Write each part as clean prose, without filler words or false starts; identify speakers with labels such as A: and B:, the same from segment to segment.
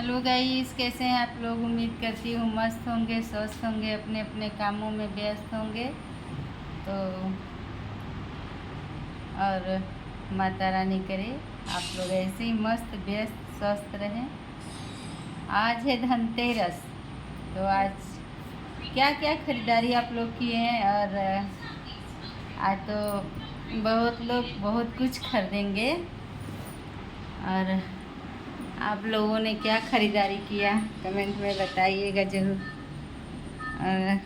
A: Hello guys, कैसे हैं आप लोग। उम्मीद करती हूँ मस्त होंगे, स्वस्थ होंगे, अपने अपने कामों में व्यस्त होंगे। तो और माता रानी करे आप लोग ऐसे ही मस्त व्यस्त स्वस्थ रहें। आज है धनतेरस, तो आज क्या क्या खरीदारी आप लोग किए हैं। और आज तो बहुत लोग बहुत कुछ खरीदेंगे। और आप लोगों ने क्या ख़रीदारी किया कमेंट में बताइएगा ज़रूर। और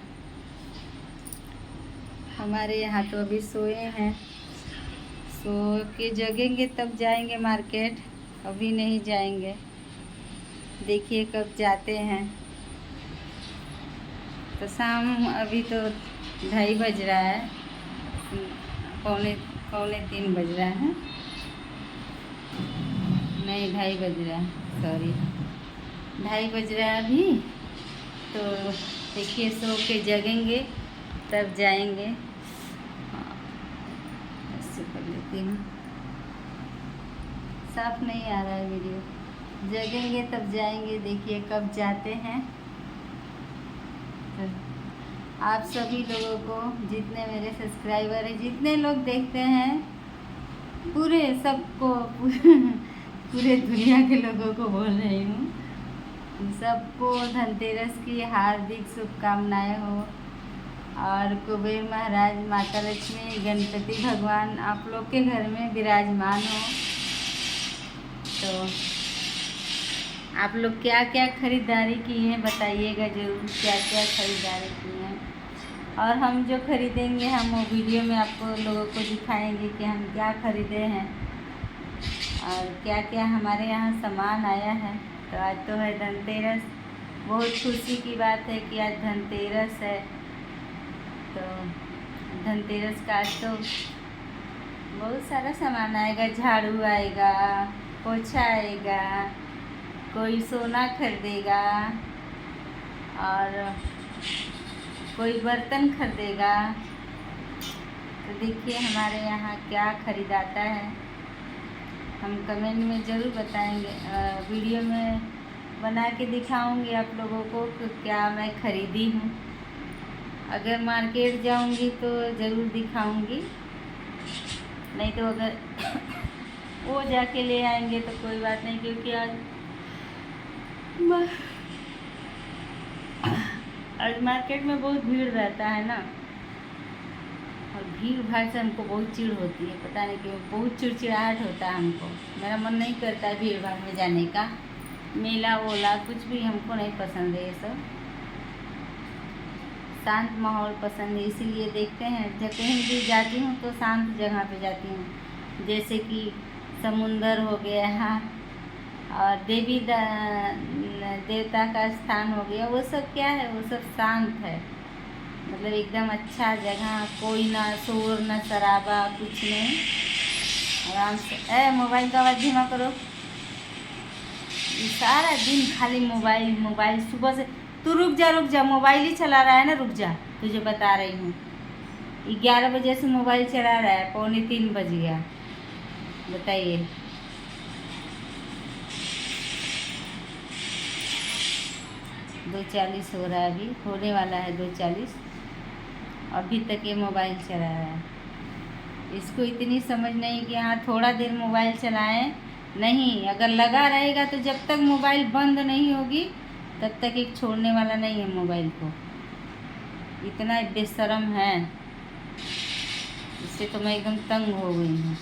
A: हमारे यहाँ तो अभी सोए हैं, सो के जगेंगे तब जाएंगे मार्केट, अभी नहीं जाएंगे। देखिए कब जाते हैं। तो शाम अभी तो 2:30 बज रहा है, पौने 3 बज रहा है, नहीं 2:30 बज रहा है, सॉरी 2:30 बज रहा है अभी। तो देखिए सो के जगेंगे तब जाएंगे। ऐसे कर लेती हूँ, साफ नहीं आ रहा है वीडियो। जगेंगे तब जाएंगे, देखिए कब जाते हैं। तो आप सभी लोगों को, जितने मेरे सब्सक्राइबर हैं, जितने लोग देखते हैं, पूरे सबको पूरे दुनिया के लोगों को बोल रही हूँ, सबको धनतेरस की हार्दिक शुभकामनाएं हो। और कुबेर महाराज, माता लक्ष्मी, गणपति भगवान आप लोग के घर में विराजमान हो। तो आप लोग क्या क्या खरीदारी की हैं बताइएगा ज़रूर, क्या क्या खरीदारी की हैं। और हम जो खरीदेंगे हम वो वीडियो में आपको लोगों को दिखाएंगे कि हम क्या खरीदे हैं और क्या क्या हमारे यहाँ सामान आया है। तो आज तो है धनतेरस, बहुत खुशी की बात है कि आज धनतेरस है। तो धनतेरस का आज तो बहुत सारा सामान आएगा, झाड़ू आएगा, पोछा आएगा, कोई सोना खरीदेगा और कोई बर्तन खरीदेगा। तो देखिए हमारे यहाँ क्या खरीदाता है, हम कमेंट में ज़रूर बताएंगे। वीडियो में बना के दिखाऊंगी आप लोगों को कि क्या मैं ख़रीदी हूँ। अगर मार्केट जाऊंगी तो ज़रूर दिखाऊंगी, नहीं तो अगर वो जाके ले आएंगे तो कोई बात नहीं, क्योंकि आज मार्केट में बहुत भीड़ रहता है ना, और भीड़ भाड़ से हमको बहुत चिढ़ होती है, पता नहीं क्यों, बहुत चिड़चिड़ाहट होता है हमको। मेरा मन नहीं करता है भीड़ भाड़ में जाने का, मेला वोला कुछ भी हमको नहीं पसंद है। ये सब शांत माहौल पसंद है, इसीलिए देखते हैं जब कहीं भी जाती हूँ तो शांत जगह पे जाती हूँ, जैसे कि समुंदर हो गया है और देवी देवता का स्थान हो गया। वो सब क्या है, वो सब शांत है, मतलब एकदम अच्छा जगह, कोई ना शोर ना शराबा, कुछ नहीं, आराम से। मोबाइल का आवाज़ धीमा करो। सारा दिन खाली मोबाइल मोबाइल, सुबह से। तू रुक जा, मोबाइल ही चला रहा है ना, रुक जा, तुझे बता रही हूँ। 11 बजे से मोबाइल चला रहा है, पौने 3 बज गया, बताइए। दो 40 हो रहा है, अभी होने वाला है 2:40, अभी तक ये मोबाइल चला रहा है। इसको इतनी समझ नहीं कि हाँ थोड़ा देर मोबाइल चलाएं, नहीं, अगर लगा रहेगा तो जब तक मोबाइल बंद नहीं होगी तब तक एक छोड़ने वाला नहीं है मोबाइल को। इतना बेशर्म है, इससे तो मैं एकदम तंग हो गई हूँ।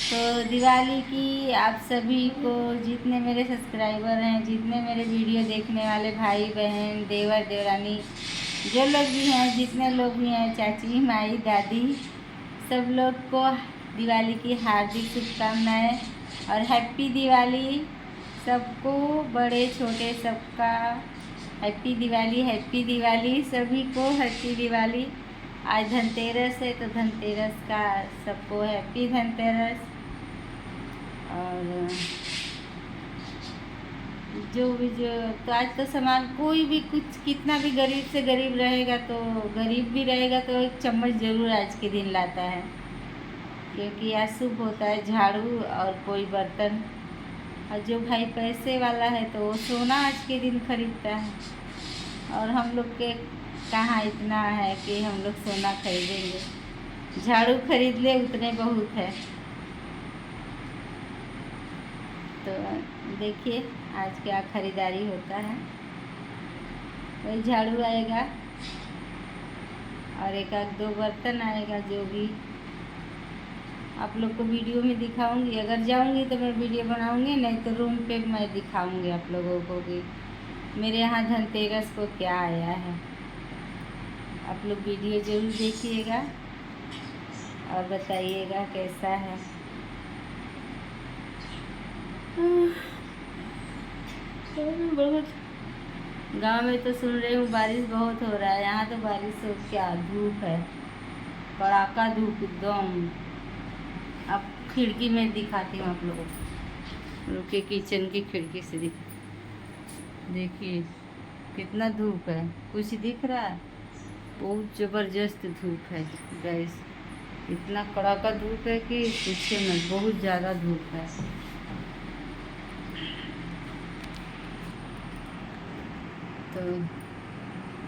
A: तो दिवाली की आप सभी को, जितने मेरे सब्सक्राइबर हैं, जितने मेरे वीडियो देखने वाले भाई बहन, देवर देवरानी, जो लोग भी हैं, जितने लोग भी हैं, चाची माई दादी, सब लोग को दिवाली की हार्दिक शुभकामनाएं और हैप्पी दिवाली। सबको, बड़े छोटे सबका हैप्पी दिवाली, हैप्पी दिवाली, सभी को हैप्पी दिवाली। आज धनतेरस है तो धनतेरस का सबको हैप्पी धनतेरस। और जो तो आज तो सामान, कोई भी कुछ, कितना भी गरीब से गरीब भी रहेगा तो एक चम्मच ज़रूर आज के दिन लाता है। क्योंकि आज शुभ होता है झाड़ू और कोई बर्तन। और जो भाई पैसे वाला है तो वो सोना आज के दिन खरीदता है, और हम लोग के कहाँ इतना है कि हम लोग सोना खरीदेंगे। झाड़ू खरीद ले उतने बहुत है। तो देखिए आज क्या खरीदारी होता है। वही झाड़ू आएगा और एक आध दो बर्तन आएगा, जो भी आप लोग को वीडियो में दिखाऊंगी। अगर जाऊंगी तो मैं वीडियो बनाऊंगी, नहीं तो रूम पे मैं दिखाऊंगी आप लोगों को कि मेरे यहाँ धनतेरस को क्या आया है। आप लोग वीडियो ज़रूर देखिएगा और बताइएगा कैसा है। बहुत गांव में तो सुन रही हूँ बारिश बहुत हो रहा है, यहाँ तो बारिश हो क्या, धूप है, कड़ाका धूप एकदम। अब खिड़की में दिखाती हूँ आप लोगों को, रुके किचन की खिड़की से देखिए कितना धूप है, कुछ दिख रहा है? बहुत ज़बरदस्त धूप है गैस, इतना कड़ाका धूप है कि पूछिए मत, बहुत ज़्यादा धूप है। तो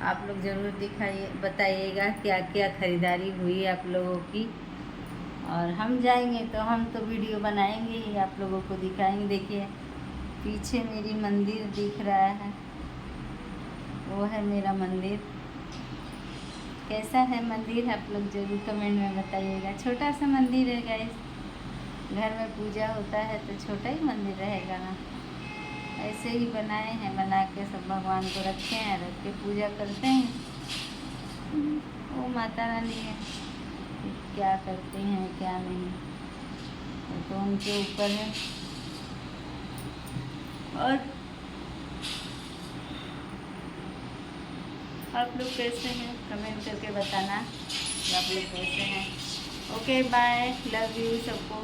A: आप लोग ज़रूर दिखाइए, बताइएगा क्या क्या ख़रीदारी हुई आप लोगों की। और हम जाएंगे तो हम तो वीडियो बनाएंगे ही, आप लोगों को दिखाएंगे। देखिए पीछे मेरी मंदिर दिख रहा है, वो है मेरा मंदिर। कैसा है मंदिर आप लोग ज़रूर कमेंट में बताइएगा। छोटा सा मंदिर है गाइस, घर में पूजा होता है तो छोटा ही मंदिर रहेगा ना, ऐसे ही बनाए हैं, बना के सब भगवान को रखे हैं, रख के पूजा करते हैं। वो माता रानी है, क्या करते हैं क्या नहीं तो उनके ऊपर है। और आप लोग कैसे हैं कमेंट करके बताना कि आप लोग कैसे हैं। ओके बाय, लव यू सबको।